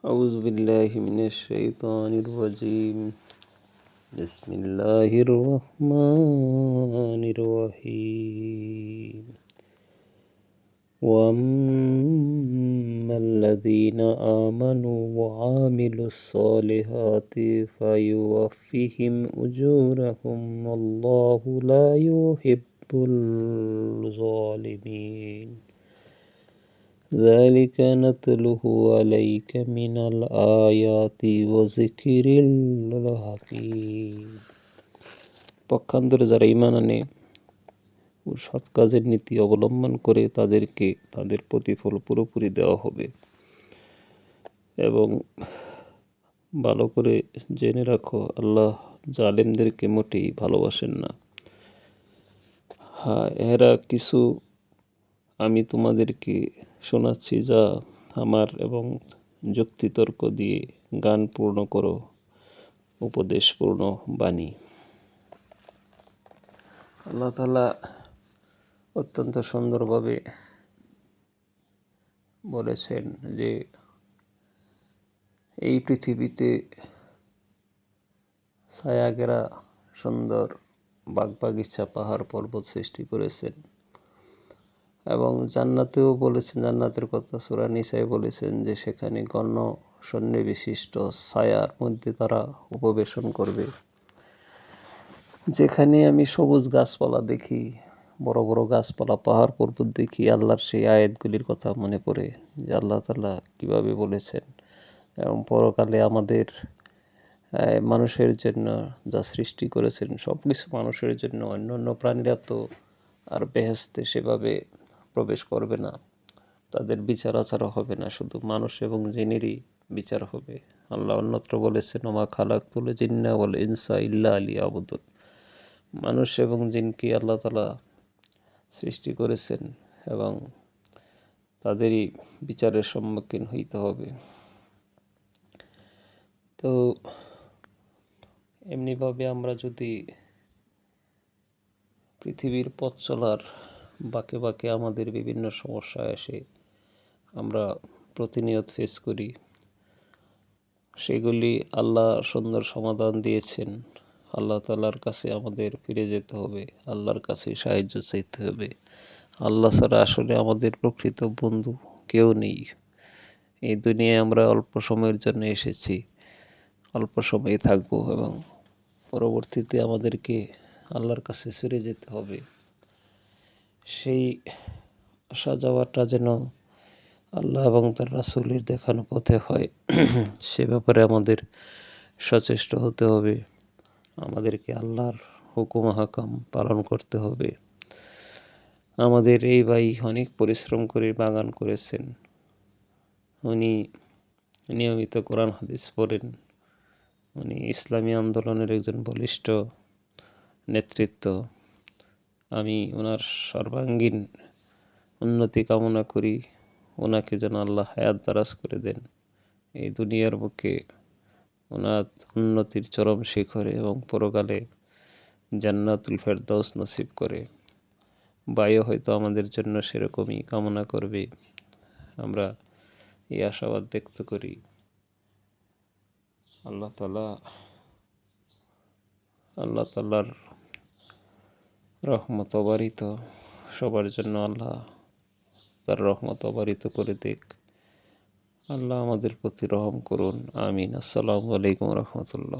أعوذ بالله من الشيطان الرجيم. بسم الله الرحمن الرحيم. وأما الذين آمنوا وعملوا الصالحات فيوفيهم أجورهم والله لا يحب الظالمين. ذلك نتلوه عليك من الآيات وذكر الحكيم. পক্ষান্তরে যারা ঈমান আনে ও সৎ কাজের নীতি অবলম্বন করে তাদেরকে তাদের প্রতিফল পুরোপুরি দেওয়া হবে। এবং ভালো করে জেনে রাখো, আল্লাহ জালেমদেরকে মোটেই ভালোবাসেন না। এরা কিছু আমি তোমাদেরকে শোনাচ্ছি যা আমার এবং যুক্তিতর্ক দিয়ে গান পূর্ণ করো, উপদেশপূর্ণ বাণী। আল্লাহ তাআলা অত্যন্ত সুন্দরভাবে বলেছেন যে এই পৃথিবীতে ছায়াঘেরা সুন্দর বাগবাগিচা পাহাড় পর্বত সৃষ্টি করেছেন এবং জান্নাতেও বলেছেন, জান্নাতের কথা সূরা নিসায় বলেছেন যে সেখানে গণ্য সন্নিবিশিষ্ট ছায়ার মধ্যে তারা উপবেশন করবে। যেখানে আমি সবুজ গাছপালা দেখি, বড় বড় গাছপালা, পাহাড় পর্বত দেখি, আল্লাহর সেই আয়াতগুলির কথা মনে পড়ে যে আল্লাহ তাআলা কীভাবে বলেছেন এবং পরকালে আমাদের মানুষের জন্য যা সৃষ্টি করেছেন সব কিছু মানুষের জন্য। অন্যান্য প্রাণীরা তো আর বেহেশতে সেভাবে প্রবেশ করবে না, তাদের বিচার আচারও হবে না, শুধু মানুষ এবং জিনেরই বিচার হবে। আল্লাহ অন্যত্র বলেছেন, ওমা খালাকতুল জিন্না ওয়াল ইনসা ইল্লা লিয়াবুদুন। মানুষ এবং জিনকে আল্লাহ তাআলা সৃষ্টি করেছেন এবং তাদেরই বিচারের সম্মুখীন হইতে হবে। তো এমনিভাবে আমরা যদি পৃথিবীর পথ চলার বাঁকে বাঁকে আমাদের বিভিন্ন সমস্যা আসে, আমরা প্রতিনিয়ত ফেস করি, সেগুলি আল্লাহ সুন্দর সমাধান দিয়েছেন। আল্লাহ তাআলার কাছে আমাদের ফিরে যেতে হবে, আল্লাহর কাছে সাহায্য চাইতে হবে। আল্লাহ ছাড়া আসলে আমাদের প্রকৃত বন্ধু কেউ নেই। এই দুনিয়ায় আমরা অল্প সময়ের জন্য এসেছি, অল্প সময়ে থাকবো এবং পরবর্তীতে আমাদেরকে আল্লাহর কাছে ফিরে যেতে হবে। সেই আসা যাওয়াটা যেন আল্লাহ এবং তার রাসূলের দেখানো পথে হয়, সে ব্যাপারে আমাদের সচেষ্ট হতে হবে। আমাদেরকে আল্লাহর হুকুম হাকাম পালন করতে হবে। আমাদের এই ভাই অনেক পরিশ্রম করে বাগান করেছেন, উনি নিয়মিত কোরআন হাদিস পড়েন, উনি ইসলামী আন্দোলনের একজন বলিষ্ঠ নেতৃত্ব। আমি ওনার সর্বাঙ্গীন উন্নতি কামনা করি, ওনাকে যেন আল্লাহ হায়াত দারাজ করে দেন, এই দুনিয়ার বুকে ওনার উন্নতির চরম শিখরে এবং পরকালে জান্নাতুল ফেরদাউস নসিব করে। বায়ু হয়তো আমাদের জন্য সেরকমই কামনা করবে, আমরা এই আশাবাদ ব্যক্ত করি। আল্লাহ তাআলার রহমত অবারিত সবার জন্য, আল্লাহ তার রহমত অবারিত করে দেখ। আল্লাহ আমাদের প্রতি রহম করুন, আমিন। আসসালামু আলাইকুম রহমতুল্লাহ।